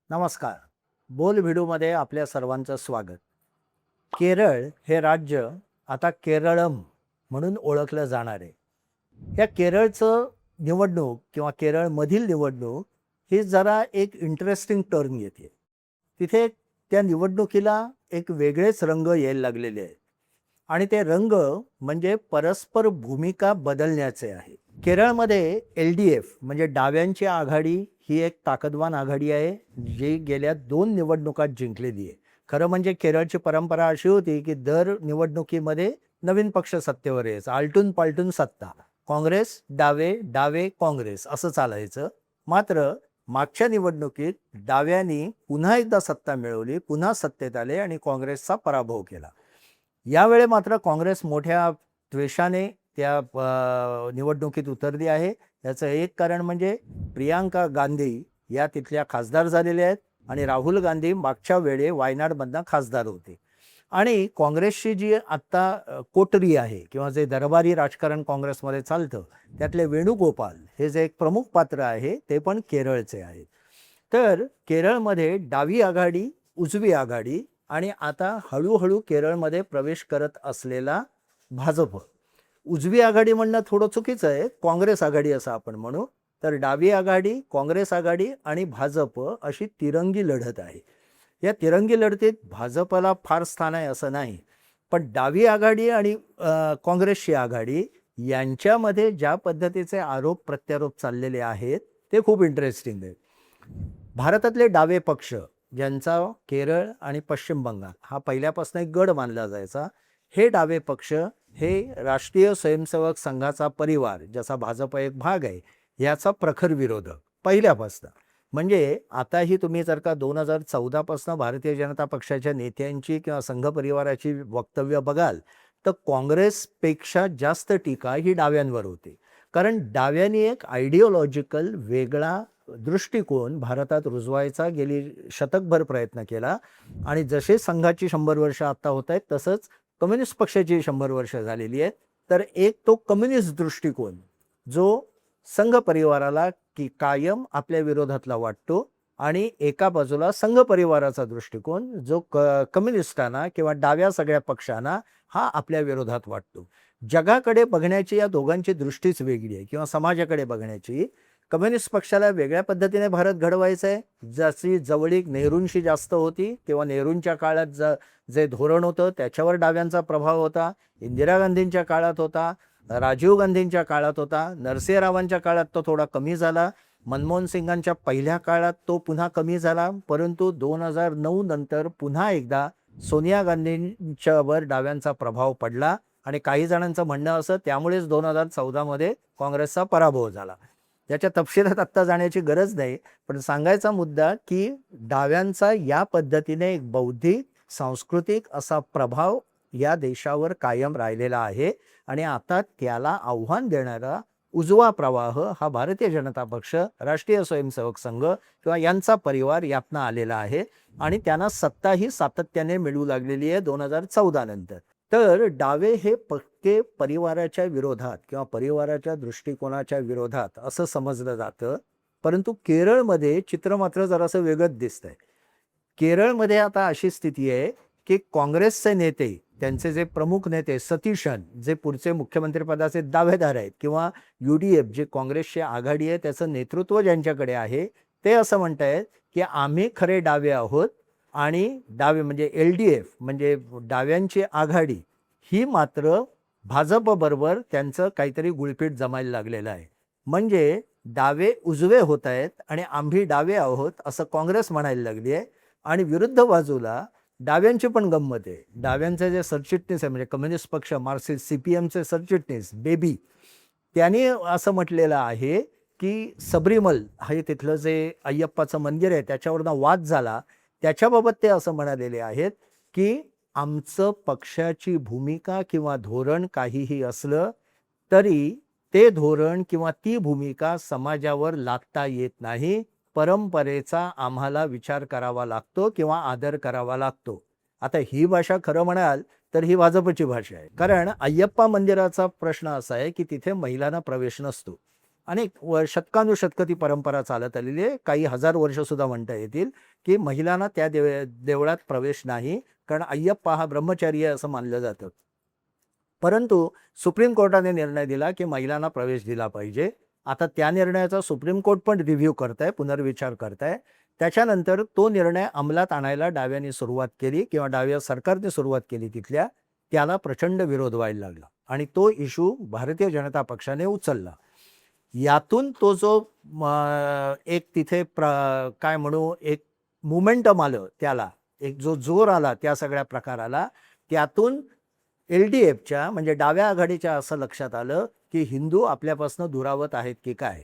नमस्कार. बोल व्हिडिओमध्ये आपल्या सर्वांचं स्वागत. केरळ हे राज्य आता केरळम म्हणून ओळखलं जाणार आहे. या केरळचं निवडणूक किंवा केरळमधील निवडणूक ही जरा एक इंटरेस्टिंग टर्न येते. तिथे त्या निवडणुकीला एक वेगळेच रंग यायला लागलेले आहेत आणि ते रंग म्हणजे परस्पर भूमिका बदलण्याचे आहे. केरळमध्ये LDF म्हणजे डाव्यांची आघाडी ही एक ताकदवान आघाडी आहे, जी गेल्या 2 निवडणुकात जिंकलेली आहे. खरं म्हणजे केरळची परंपरा अशी होती, की दर निवडणुकीमध्ये नवीन पक्ष सत्तेवर यायचा. आलटून-पालटून सत्ता. काँग्रेस, डावे, डावे, काँग्रेस असं चालायचं. मात्र मागच्या निवडणुकीत डाव्यांनी पुन्हा एकदा सत्ता मिळवली, पुन्हा सत्तेत आले आणि काँग्रेसचा पराभव केला. यावेळी मात्र काँग्रेस मोठ्या द्वेषाने त्या निवडणुकीत उतरली आहे. याचं एक कारण म्हणजे प्रियांका गांधी या तिथल्या खासदार झालेल्या आहेत आणि राहुल गांधी मागच्या वेळी वायनाडमधनं खासदार होते. आणि काँग्रेसची जी आत्ता कोटरी आहे किंवा जे दरबारी राजकारण काँग्रेसमध्ये चालतं, त्यातले वेणुगोपाल हे जे एक प्रमुख पात्र आहे, ते पण केरळचे आहेत. तर केरळमध्ये डावी आघाडी, उजवी आघाडी आणि आता हळूहळू केरळमध्ये प्रवेश करत असलेला भाजप. उजवी आघाडी म्हणणं थोडं चुकीचं आहे, काँग्रेस आघाडी असं आपण म्हणू. तर डावी आघाडी, काँग्रेस आघाडी आणि भाजप अशी तिरंगी लढत आहे. या तिरंगी लढतीत भाजपला फार स्थान आहे असं नाही, पण डावी आघाडी आणि काँग्रेसची आघाडी यांच्यामध्ये ज्या पद्धतीचे आरोप प्रत्यारोप चाललेले आहेत ते खूप इंटरेस्टिंग आहे. भारतातले डावे पक्ष ज्यांचा केरळ आणि पश्चिम बंगाल हा पहिल्यापासून एक गड मानला जायचा, हे डावे पक्ष हे राष्ट्रीय स्वयंसेवक संघाचा परिवार, ज्याचा भाजप एक भाग आहे, याचा प्रखर विरोधक पहिल्यापासून. म्हणजे आताही तुम्ही जर का 2014 पासून भारतीय जनता पक्षाच्या नेत्यांची किंवा संघ परिवाराची वक्तव्य बघाल, तर काँग्रेसपेक्षा जास्त टीका ही डाव्यांवर होती. कारण डाव्यांनी एक आयडिओलॉजिकल वेगळा दृष्टिकोन भारतात रुजवायचा गेली शतकभर प्रयत्न केला आणि जसे संघाची 100 वर्ष आता होत आहेत, तसंच कम्युनिस्ट पक्षाची 100 वर्ष झालेली आहेत. तर एक तो कम्युनिस्ट दृष्टिकोन जो संघ परिवाराला की कायम आपल्या विरोधातला वाटतो आणि एका बाजूला संघ परिवाराचा दृष्टिकोन जो कम्युनिस्टांना किंवा डाव्या सगळ्या पक्षांना हा आपल्या विरोधात वाटतो. जगाकडे बघण्याची या दोघांची दृष्टीच वेगळी आहे किंवा समाजाकडे बघण्याची. कम्युनिस्ट पक्षाला वेगळ्या पद्धतीने भारत घडवायचं आहे, ज्याची जवळीक नेहरूंशी जास्त होती किंवा नेहरूंच्या काळात जे धोरण होतं त्याच्यावर डाव्यांचा प्रभाव होता. इंदिरा गांधींच्या काळात होता, राजीव गांधींच्या काळात होता, नरसिंह रावांच्या काळात तो थोडा कमी झाला, मनमोहन सिंगांच्या पहिल्या काळात तो पुन्हा कमी झाला, परंतु 2009 नंतर पुन्हा एकदा सोनिया गांधींच्यावर डाव्यांचा प्रभाव पडला आणि काही जणांचं म्हणणं असं त्यामुळेच 2014 मध्ये काँग्रेसचा पराभव झाला. याच्या तपशिलात आत्ता जाण्याची गरज नाही, पण सांगायचा मुद्दा की डाव्यांचा या पद्धतीने एक बौद्धिक सांस्कृतिक असा प्रभाव या देशावर कायम राहिलेला आहे आणि आता त्याला आव्हान देणारा उजवा प्रवाह हा भारतीय जनता पक्ष, राष्ट्रीय स्वयंसेवक संघ किंवा यांचा परिवार यातनं आलेला आहे आणि त्यांना सत्ताही सातत्याने मिळू लागलेली आहे 2014 नंतर. तर डावे हे पक्के परिवाराच्या विरोधात किंवा परिवाराच्या दृष्टिकोनाच्या विरोधात असं समजलं जातं, परंतु केरळमध्ये चित्र मात्र जरासं वेगळंच दिसतंय. केरळमध्ये आता अशी स्थिती आहे की काँग्रेसचे नेते, त्यांचे जे प्रमुख नेते सतीशन, जे पुढचे मुख्यमंत्रीपदाचे दावेदार आहेत, किंवा UDF जे काँग्रेसची आघाडी आहे त्याचं नेतृत्व ज्यांच्याकडे आहे, ते असं म्हणतायत की आम्ही खरे डावे आहोत आणि डावे म्हणजे LDF म्हणजे डाव्यांची आघाडी ही मात्र भाजपबरोबर त्यांचं काहीतरी गुळपीट जमायला लागलेलं आहे. म्हणजे डावे उजवे होत आहेत आणि आम्ही डावे आहोत असं काँग्रेस म्हणायला लागली आहे आणि विरुद्ध बाजूला डाव्यांची पण गंमत आहे. डाव्यांचे जे सरचिटणीस आहे म्हणजे कम्युनिस्ट पक्ष मार्क्सिस्ट CPMचे सरचिटणीस बेबी, त्यांनी असं म्हटलेलं आहे की सबरीमल हे तिथलं जे अय्यप्पाचं मंदिर आहे त्याच्यावरनं वाद झाला, त्याच्याबाबत ते असं म्हणालेले आहेत की आमचं पक्षाची भूमिका किंवा धोरण काहीही असलं तरी ते धोरण किंवा ती भूमिका समाजावर लादता येत नाही. परंपरेचा आम्हाला विचार करावा लागतो किंवा आदर करावा लागतो. आता ही भाषा खरं म्हणाल तर ही भाजपची भाषा आहे. कारण अय्यप्पा मंदिराचा प्रश्न असा आहे की तिथे महिलांना प्रवेश नसतो. अनेक शतकानुशतकं ती परंपरा चालत आलेली आहे. काही हजार वर्षसुद्धा म्हणता येतील, की महिलांना त्या देवळात प्रवेश नाही, कारण अय्यप्पा हा ब्रह्मचारी आहे असं मानलं जातं. परंतु सुप्रीम कोर्टाने निर्णय दिला, की महिलांना प्रवेश दिला पाहिजे. आता त्या निर्णयाचा सुप्रीम कोर्ट पण रिव्ह्यू करतंय, पुनर्विचार करतंय. त्याच्यानंतर तो निर्णय अंमलात आणायला डाव्यांनी सुरुवात केली किंवा डाव्या सरकारने सुरुवात केली तिथल्या. त्याला प्रचंड विरोध व्हायला लागला आणि तो इश्यू भारतीय जनता पक्षाने उचलला. यातून तो जो एक तिथे काय म्हणू एक मोमेंटम आलं त्याला, एक जो जोर आला त्या सगळ्या प्रकाराला, त्यातून LDFच्या म्हणजे डाव्या आघाडीच्या असं लक्षात आलं, की हिंदू आपल्यापासून दुरावत आहेत की काय.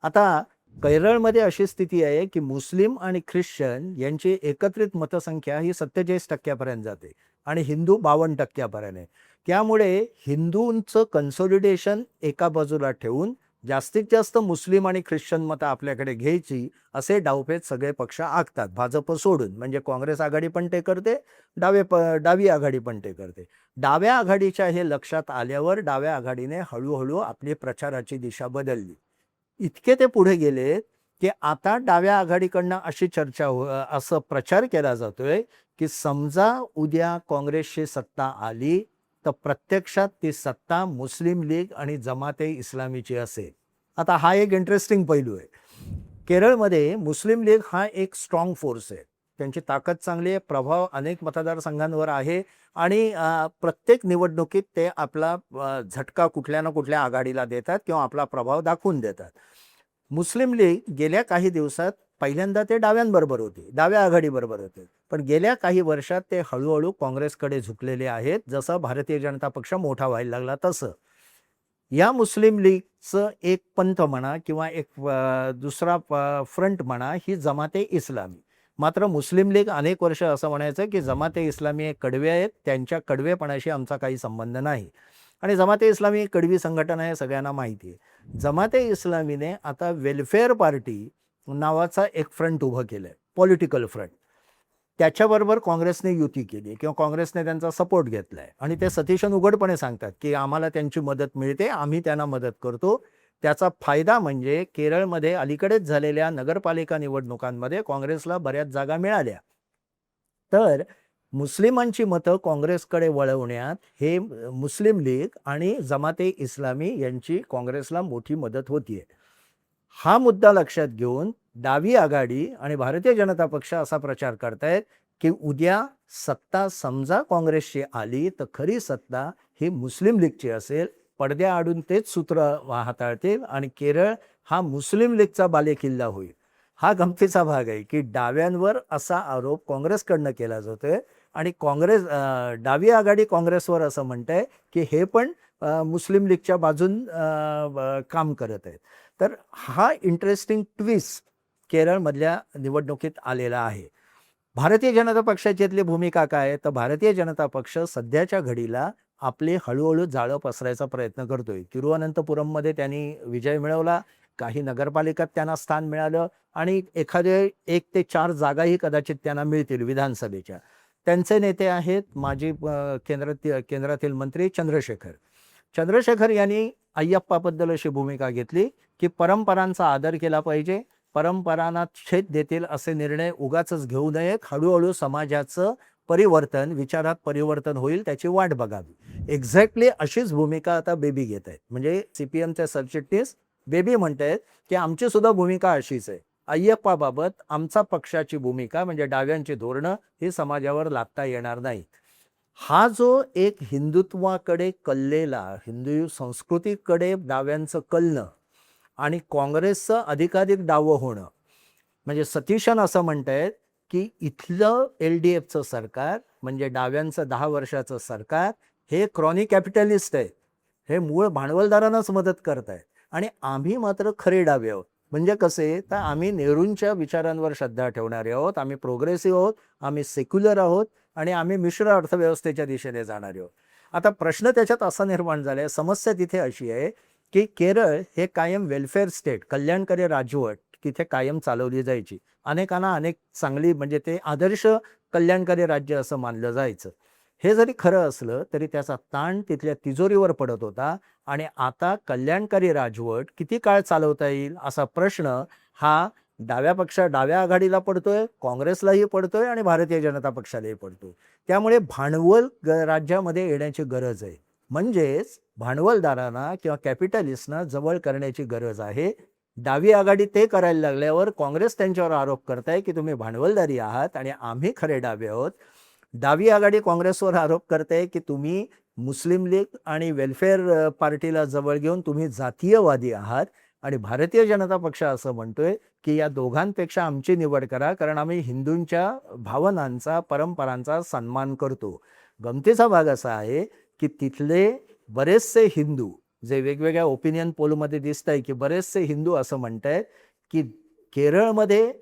आता केरळमध्ये अशी स्थिती आहे, की मुस्लिम आणि ख्रिश्चन यांची एकत्रित मतसंख्या ही 47% जाते आणि हिंदू 52% आहे. त्यामुळे हिंदूंचं कन्सोलिडेशन एका बाजूला ठेवून जास्तीत जास्त मुस्लिम आणि ख्रिश्चन मतं आपल्याकडे घ्यायची असे डावपेच सगळे पक्ष आखतात, भाजप सोडून. म्हणजे काँग्रेस आघाडी पण ते करते, डावी आघाडी पण ते करते. डाव्या आघाडीच्या हे लक्षात आल्यावर डाव्या आघाडीने हळूहळू आपली प्रचाराची दिशा बदलली. इतके ते पुढे गेले, की आता डाव्या आघाडीकडनं अशी चर्चा असं प्रचार केला जातोय, की समजा उद्या काँग्रेसची सत्ता आली, तर प्रत्यक्षात ती सत्ता मुस्लिम लीग आणि जमाते इस्लामीची असेल. आता हा एक इंटरेस्टिंग पैलू आहे. केरळमध्ये मुस्लिम लीग हा एक स्ट्रॉंग फोर्स आहे. त्यांची ताकद चांगली आहे, प्रभाव अनेक मतदारसंघांवर आहे आणि प्रत्येक निवडणुकीत ते आपला झटका कुठल्या ना कुठल्या आघाडीला देतात किंवा आपला प्रभाव दाखवून देतात. मुस्लिम लीग गेल्या काही दिवसात पहिल्यांदा ते डाव्यांबरोबर होते, डाव्या आघाडीबरोबर होते. पण गेल्या काही वर्षात ते हळूहळू काँग्रेसकडे झुकलेले आहेत. जसं भारतीय जनता पक्ष मोठा व्हायला लागला तसं. या मुस्लिम लीगचं एक पंथ म्हणा किंवा एक दुसरा फ्रंट म्हणा ही जमाते इस्लामी. मात्र मुस्लिम लीग अनेक वर्ष असं म्हणायचं, की जमाते इस्लामी हे कडवे आहेत, त्यांच्या कडवेपणाशी आमचा काही संबंध नाही. आणि जमाते इस्लामी एक कडवी संघटना आहे, सगळ्यांना माहिती आहे. जमाते इस्लामीने आता वेलफेअर पार्टी नावाचा एक फ्रंट उभं केलं आहे, पॉलिटिकल फ्रंट. त्याच्याबरोबर काँग्रेसने युती केली किंवा काँग्रेसने त्यांचा सपोर्ट घेतला आहे आणि ते सतीशन उघडपणे सांगतात, की आम्हाला त्यांची मदत मिळते, आम्ही त्यांना मदत करतो. त्याचा फायदा म्हणजे केरळमध्ये अलीकडेच झालेल्या नगरपालिका निवडणुकांमध्ये काँग्रेसला बऱ्याच जागा मिळाल्या. तर मुस्लिमांची मतं काँग्रेसकडे वळवण्यात हे मुस्लिम लीग आणि जमाते इस्लामी यांची काँग्रेसला मोठी मदत होतीये. हा मुद्दा लक्षात घेऊन डावी आघाडी आणि भारतीय जनता पक्ष असा प्रचार करतायत, की उद्या सत्ता समजा काँग्रेसची आली तर खरी सत्ता ही मुस्लिम लीगची असेल. पडद्याआडून तेच सूत्र हाताळतील आणि केरळ हा मुस्लिम लीगचा बालेकिल्ला होईल. हा गमतीचा भाग आहे, की डाव्यांवर असा आरोप काँग्रेसकडनं केला जातोय आणि डावी आघाडी काँग्रेसवर असं म्हणतंय, की हे पण मुस्लिम लीगच्या बाजून काम करत आहेत. तर हा इंटरेस्टिंग ट्विस्ट केरळमधल्या निवडणुकीत आलेला आहे. भारतीय जनता पक्षाची इथली भूमिका काय आहे? तर भारतीय जनता पक्ष सध्याच्या घडीला आपले हळूहळू जाळं पसरायचा प्रयत्न करतोय. तिरुवनंतपुरममध्ये त्यांनी विजय मिळवला, काही नगरपालिकात त्यांना स्थान मिळालं आणि एखादे 1 ते 4 जागाही कदाचित त्यांना मिळतील विधानसभेच्या. त्यांचे नेते आहेत माजी केंद्रातील मंत्री चंद्रशेखर यांनी अय्यप्पाबद्दल अशी भूमिका घेतली, की परंपरांचा आदर केला पाहिजे, परंपरांना छेद देतील असे निर्णय उगाचच घेऊ नयेत. हळूहळू समाजाचं परिवर्तन, विचारात परिवर्तन होईल, त्याची वाट बघावी. एक्झॅक्टली अशीच भूमिका आता बेबी घेत आहेत. म्हणजे CPMचे सरचिटणीस बेबी म्हणतायत, की आमची सुद्धा भूमिका अशीच आहे. अय्यप्पाबाबत आमचा पक्षाची भूमिका म्हणजे डाव्यांची धोरणं ही समाजावर लादता येणार नाही. हा जो एक हिंदुत्वाकडे कललेला, हिंदू संस्कृतीकडे डाव्यांचं कलणं आणि काँग्रेसचं अधिकाधिक डावं होणं, म्हणजे सतीशन असं म्हणतायत, की इथलं LDFचं सरकार म्हणजे डाव्यांचं 10 वर्षाचं सरकार हे क्रॉनी कॅपिटलिस्ट आहे. हे मूळ भांडवलदारांनाच मदत करतायत आणि आम्ही मात्र खरे डावे आहोत. म्हणजे कसे, तर आम्ही नेहरूंच्या विचारांवर श्रद्धा ठेवणारे आहोत, आम्ही प्रोग्रेसिव्ह आहोत, आम्ही सेक्युलर आहोत आणि आम्ही मिश्र अर्थव्यवस्थेच्या दिशेने जाणारे आहोत. आता प्रश्न त्याच्यात असा निर्माण झाला आहे, समस्या तिथे अशी आहे, की केरळ हे कायम वेलफेअर स्टेट, कल्याणकारी राजवट तिथे कायम चालवली जायची. अनेकांना अनेक चांगली म्हणजे ते आदर्श कल्याणकारी राज्य असं मानलं जायचं. हे जरी खरं असलं तरी त्याचा ताण तिथल्या तिजोरीवर पडत होता आणि आता कल्याणकारी राजवट किती काळ चालवता येईल असा प्रश्न हा डाव्या आघाडीला पडतोय, काँग्रेसलाही पडतोय आणि भारतीय जनता पक्षालाही पडतोय. त्यामुळे भांडवल राज्यामध्ये येण्याची गरज आहे. म्हणजेच भांडवलदारांना किंवा कॅपिटलिस्टना जवळ करण्याची गरज आहे. डावी आघाडी ते करायला लागल्यावर काँग्रेस त्यांच्यावर आरोप करताय की तुम्ही भांडवलदारी आहात आणि आम्ही खरे डावे आहोत. डावी आघाडी काँग्रेसवर आरोप करते की तुम्ही मुस्लिम लीग आणि वेलफेअर पार्टीला जवळ घेऊन तुम्ही जातीयवादी आहात आणि भारतीय जनता पक्ष असं म्हणतोय की या दोघांपेक्षा आमची निवड करा कारण आम्ही हिंदूंच्या भावनांचा, परंपरांचा सन्मान करतो. गमतीचा भाग असा आहे की तिथले बरेचसे हिंदू जे वेगवेगळ्या ओपिनियन पोलमध्ये दिसत आहे की बरेचसे हिंदू असं म्हणतायत की केरळमध्ये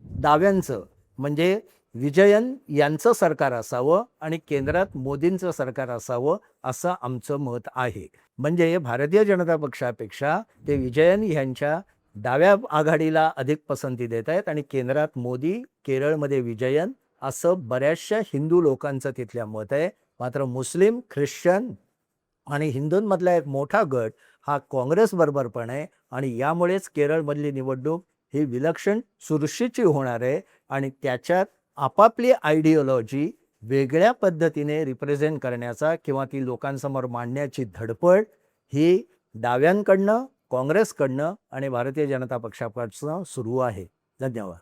डाव्यांचं म्हणजे विजयन यांचं सरकार असावं आणि केंद्रात मोदींचं सरकार असावं असं आमचं मत आहे. म्हणजे भारतीय जनता पक्षापेक्षा ते विजयन यांच्या डाव्या आघाडीला अधिक पसंती देत आहेत आणि केंद्रात मोदी, केरळमध्ये विजयन असं बऱ्याचशा हिंदू लोकांचं तिथल्या मत आहे. मात्र मुस्लिम, ख्रिश्चन आणि हिंदूंमधला एक मोठा गट हा काँग्रेसबरोबर पण आहे आणि यामुळेच केरळमधली निवडणूक ही विलक्षण चुरशीची होणार आहे आणि त्याच्यात आपापली आयडिओलॉजी वेगळ्या पद्धतीने रिप्रेझेंट करण्याचा किंवा ती लोकांसमोर मांडण्याची धडपड ही डाव्यांकडनं, काँग्रेसकडनं आणि भारतीय जनता पक्षापासून सुरू आहे. धन्यवाद.